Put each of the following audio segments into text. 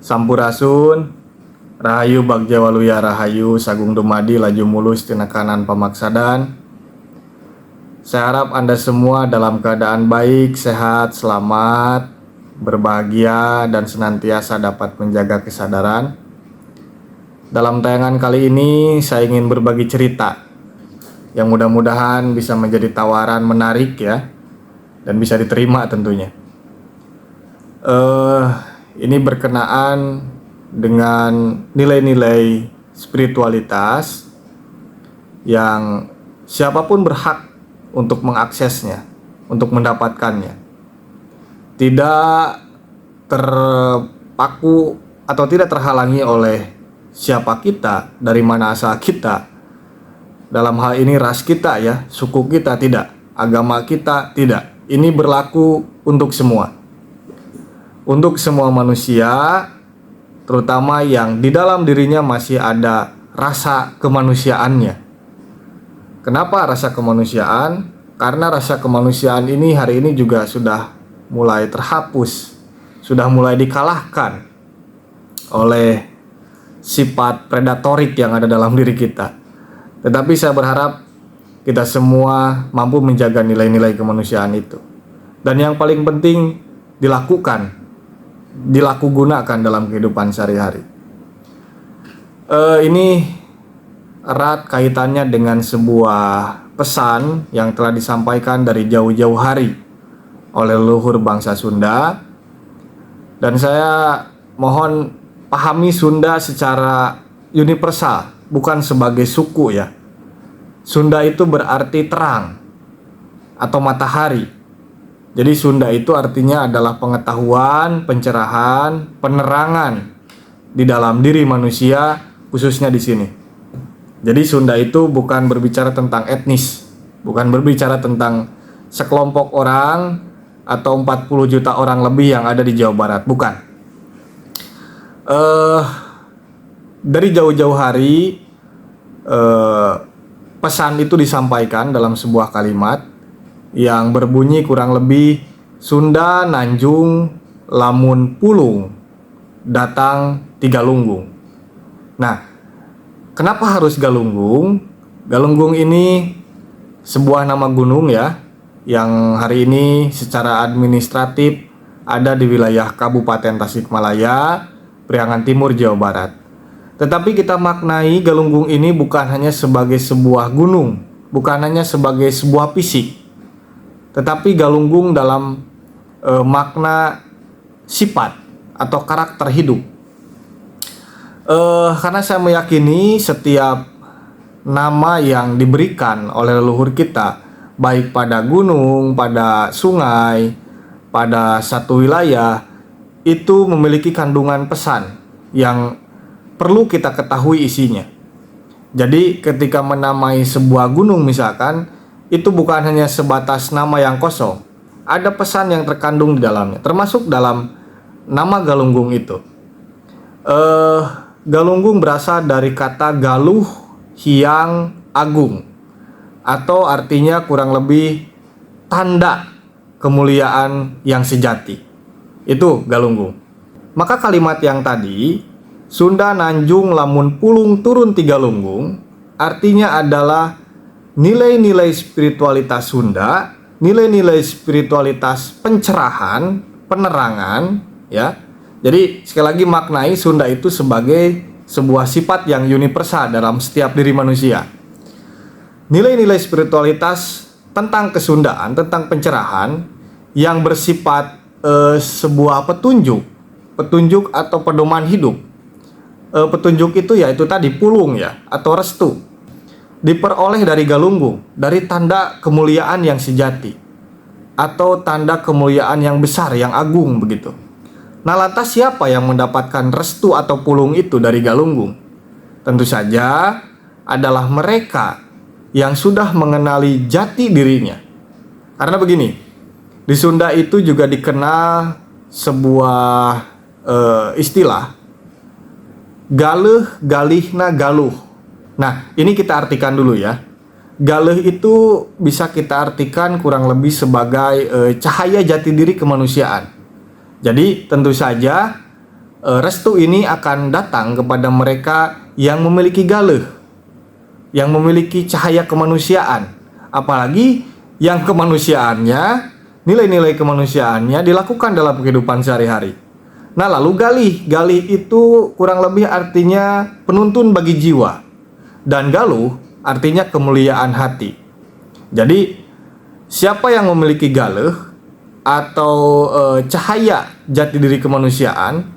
Sampurasun, Rahayu Bagja Waluya Rahayu, Sagung Dumadi Laju Mulus Tina Kanan Pamaksadan. Saya harap Anda semua dalam keadaan baik, sehat, selamat, berbahagia, dan senantiasa dapat menjaga kesadaran. Dalam tayangan kali ini, saya ingin berbagi cerita yang mudah-mudahan bisa menjadi tawaran menarik ya, dan bisa diterima tentunya. Ini berkenaan dengan nilai-nilai spiritualitas yang siapapun berhak untuk mengaksesnya, untuk mendapatkannya. Tidak terpaku atau tidak terhalangi oleh siapa kita, dari mana asal kita. Dalam hal ini ras kita ya, suku kita tidak, agama kita tidak. Ini berlaku untuk semua. Untuk semua manusia, terutama yang di dalam dirinya masih ada rasa kemanusiaannya. Kenapa rasa kemanusiaan? Karena rasa kemanusiaan ini hari ini juga sudah mulai terhapus, sudah mulai dikalahkan oleh sifat predatorik yang ada dalam diri kita. Tetapi saya berharap kita semua mampu menjaga nilai-nilai kemanusiaan itu. Dan yang paling penting dilakugunakan dalam kehidupan sehari-hari. Ini erat kaitannya dengan sebuah pesan yang telah disampaikan dari jauh-jauh hari oleh leluhur bangsa Sunda. Dan saya mohon pahami Sunda secara universal, bukan sebagai suku ya. Sunda itu berarti terang atau matahari. Jadi Sunda itu artinya adalah pengetahuan, pencerahan, penerangan di dalam diri manusia, khususnya di sini. Jadi Sunda itu bukan berbicara tentang etnis, bukan berbicara tentang sekelompok orang atau 40 juta orang lebih yang ada di Jawa Barat, bukan. Dari jauh-jauh hari pesan itu disampaikan dalam sebuah kalimat yang berbunyi kurang lebih, Sunda Nanjung lamun pulung datang tiga lunggung. Nah, kenapa harus Galunggung? Galunggung ini sebuah nama gunung ya, yang hari ini secara administratif ada di wilayah Kabupaten Tasikmalaya, Priangan Timur, Jawa Barat. Tetapi kita maknai Galunggung ini bukan hanya sebagai sebuah gunung, bukan hanya sebagai sebuah fisik, tetapi Galunggung dalam makna sifat atau karakter hidup. Karena saya meyakini setiap nama yang diberikan oleh leluhur kita, baik pada gunung, pada sungai, pada satu wilayah, itu memiliki kandungan pesan yang perlu kita ketahui isinya. Jadi ketika menamai sebuah gunung misalkan, itu bukan hanya sebatas nama yang kosong. Ada pesan yang terkandung di dalamnya, termasuk dalam nama Galunggung itu. Galunggung berasal dari kata galuh hiang agung, atau artinya kurang lebih tanda kemuliaan yang sejati. Itu Galunggung. Maka kalimat yang tadi, Sunda Nanjung lamun pulung turun tiga lunggung, artinya adalah nilai-nilai spiritualitas Sunda, nilai-nilai spiritualitas pencerahan, penerangan ya. Jadi sekali lagi maknai Sunda itu sebagai sebuah sifat yang universal dalam setiap diri manusia. Nilai-nilai spiritualitas tentang kesundaan, tentang pencerahan yang bersifat sebuah petunjuk atau pedoman hidup. Petunjuk itu yaitu tadi pulung ya, atau restu, diperoleh dari Galunggung, dari tanda kemuliaan yang sejati atau tanda kemuliaan yang besar, yang agung begitu. Nah, lantas siapa yang mendapatkan restu atau pulung itu dari Galunggung? Tentu saja adalah mereka yang sudah mengenali jati dirinya. Karena begini, di Sunda itu juga dikenal sebuah istilah galeuh galihna galuh. Nah, ini kita artikan dulu ya. Galeuh itu bisa kita artikan kurang lebih sebagai cahaya jati diri kemanusiaan. Jadi tentu saja restu ini akan datang kepada mereka yang memiliki galeh, yang memiliki cahaya kemanusiaan, apalagi yang kemanusiaannya, nilai-nilai kemanusiaannya dilakukan dalam kehidupan sehari-hari. Nah, lalu galih itu kurang lebih artinya penuntun bagi jiwa, dan galuh artinya kemuliaan hati. Jadi siapa yang memiliki galeh atau cahaya jati diri kemanusiaan,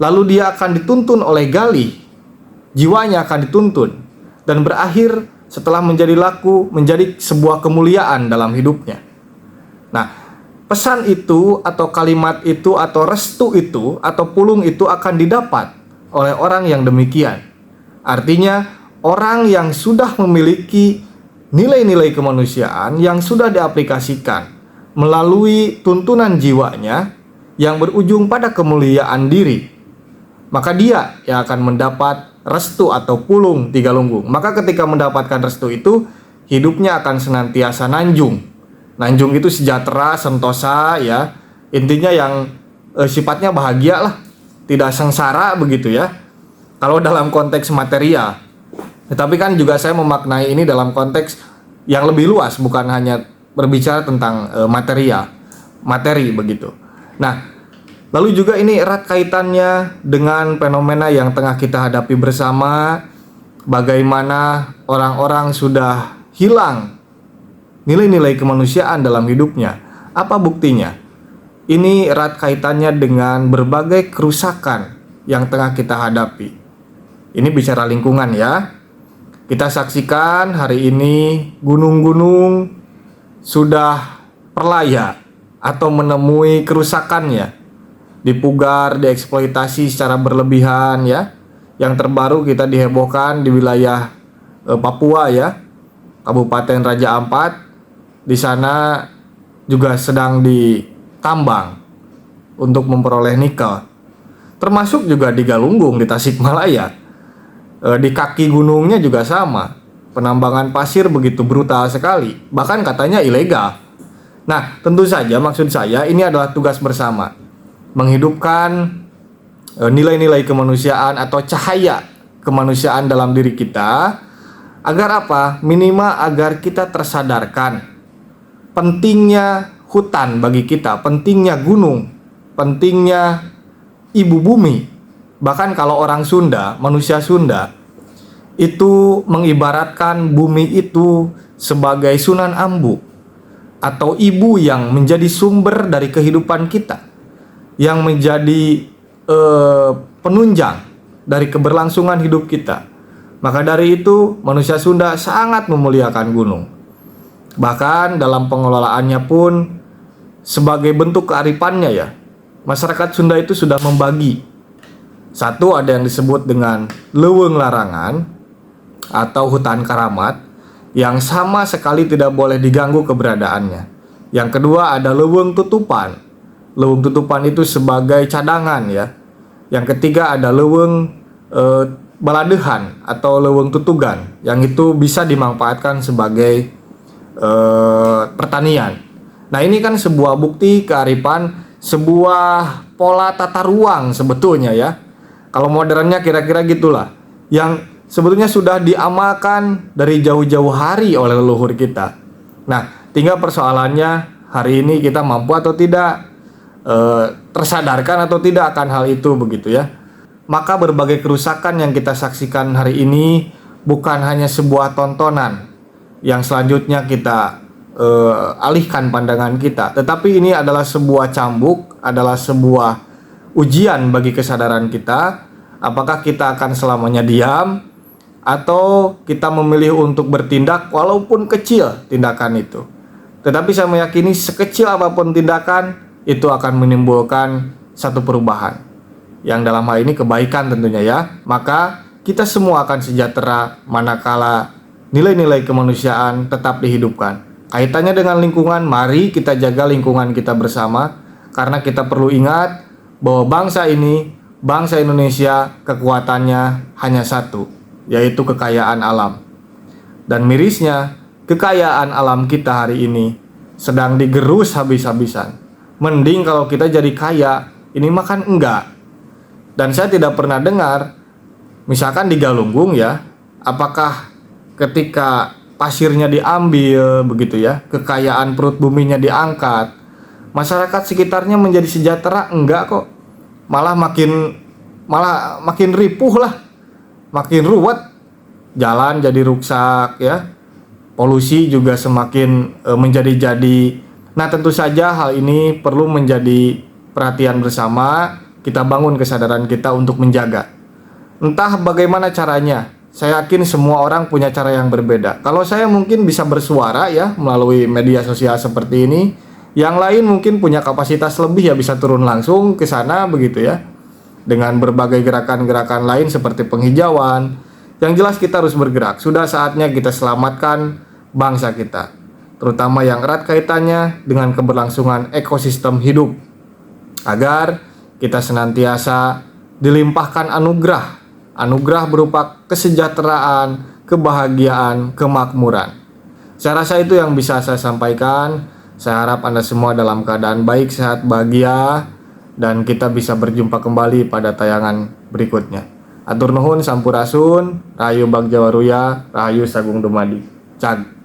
lalu dia akan dituntun oleh galih, jiwanya akan dituntun dan berakhir setelah menjadi laku menjadi sebuah kemuliaan dalam hidupnya. Nah, pesan itu atau kalimat itu atau restu itu atau pulung itu akan didapat oleh orang yang demikian. Artinya orang yang sudah memiliki nilai-nilai kemanusiaan yang sudah diaplikasikan melalui tuntunan jiwanya yang berujung pada kemuliaan diri, maka dia yang akan mendapat restu atau pulung tiga lumbung. Maka ketika mendapatkan restu itu, hidupnya akan senantiasa nanjung. Nanjung itu sejahtera, sentosa ya. Intinya yang sifatnya bahagia lah, tidak sengsara begitu ya. Kalau dalam konteks material. Tetapi kan juga saya memaknai ini dalam konteks yang lebih luas, bukan hanya berbicara tentang materi begitu. Nah, lalu juga ini erat kaitannya dengan fenomena yang tengah kita hadapi bersama, bagaimana orang-orang sudah hilang nilai-nilai kemanusiaan dalam hidupnya. Apa buktinya? Ini erat kaitannya dengan berbagai kerusakan yang tengah kita hadapi. Ini bicara lingkungan ya. Kita saksikan hari ini gunung-gunung sudah perlaya atau menemui kerusakannya, dipugar, dieksploitasi secara berlebihan ya. Yang terbaru kita dihebohkan di wilayah Papua ya, Kabupaten Raja Ampat. Di sana juga sedang ditambang untuk memperoleh nikel. Termasuk juga di Galunggung, di Tasikmalaya. Di kaki gunungnya juga sama. Penambangan pasir begitu brutal sekali, bahkan katanya ilegal. Nah, tentu saja maksud saya ini adalah tugas bersama, menghidupkan nilai-nilai kemanusiaan atau cahaya kemanusiaan dalam diri kita. Agar apa? Minimal agar kita tersadarkan pentingnya hutan bagi kita, pentingnya gunung, pentingnya ibu bumi. Bahkan kalau orang Sunda, manusia Sunda itu mengibaratkan bumi itu sebagai Sunan Ambu atau ibu yang menjadi sumber dari kehidupan kita, yang menjadi penunjang dari keberlangsungan hidup kita. Maka dari itu manusia Sunda sangat memuliakan gunung. Bahkan dalam pengelolaannya pun sebagai bentuk kearifannya ya, masyarakat Sunda itu sudah membagi. Satu, ada yang disebut dengan leuweung larangan atau hutan karamat yang sama sekali tidak boleh diganggu keberadaannya. Yang kedua ada leuweung tutupan. Leuweung tutupan itu sebagai cadangan ya. Yang ketiga ada leuweung baladehan atau leuweung tutugan yang itu bisa dimanfaatkan sebagai pertanian. Nah, ini kan sebuah bukti kearifan, sebuah pola tata ruang sebetulnya ya. Kalau modernnya kira-kira gitulah, yang sebetulnya sudah diamalkan dari jauh-jauh hari oleh leluhur kita. Nah, tinggal persoalannya hari ini kita mampu atau tidak, tersadarkan atau tidak akan hal itu begitu ya. Maka berbagai kerusakan yang kita saksikan hari ini bukan hanya sebuah tontonan yang selanjutnya kita alihkan pandangan kita, tetapi ini adalah sebuah cambuk, adalah sebuah ujian bagi kesadaran kita. Apakah kita akan selamanya diam atau kita memilih untuk bertindak walaupun kecil tindakan itu. Tetapi saya meyakini sekecil apapun tindakan itu akan menimbulkan satu perubahan, yang dalam hal ini kebaikan tentunya ya. Maka kita semua akan sejahtera manakala nilai-nilai kemanusiaan tetap dihidupkan. Kaitannya dengan lingkungan, mari kita jaga lingkungan kita bersama, karena kita perlu ingat bahwa bangsa ini, bangsa Indonesia, kekuatannya hanya satu, yaitu kekayaan alam. Dan mirisnya, kekayaan alam kita hari ini sedang digerus habis-habisan. Mending kalau kita jadi kaya, ini makan enggak. Dan saya tidak pernah dengar, misalkan di Galunggung ya, apakah ketika pasirnya diambil begitu ya, kekayaan perut buminya diangkat, masyarakat sekitarnya menjadi sejahtera? Enggak kok. Malah makin ripuh lah, makin ruwet. Jalan jadi rusak ya. Polusi juga semakin menjadi-jadi. Nah, tentu saja hal ini perlu menjadi perhatian bersama. Kita bangun kesadaran kita untuk menjaga. Entah bagaimana caranya, saya yakin semua orang punya cara yang berbeda. Kalau saya mungkin bisa bersuara ya melalui media sosial seperti ini. Yang lain mungkin punya kapasitas lebih ya, bisa turun langsung ke sana begitu ya. Dengan berbagai gerakan-gerakan lain seperti penghijauan. Yang jelas kita harus bergerak. Sudah saatnya kita selamatkan bangsa kita, terutama yang erat kaitannya dengan keberlangsungan ekosistem hidup, agar kita senantiasa dilimpahkan anugerah berupa kesejahteraan, kebahagiaan, kemakmuran. Saya rasa itu yang bisa saya sampaikan. Saya harap Anda semua dalam keadaan baik, sehat, bahagia, dan kita bisa berjumpa kembali pada tayangan berikutnya. Atur nuhun, sampurasun, rahayu Bagja Waruya, rahayu Sagung Dumadi. Cag.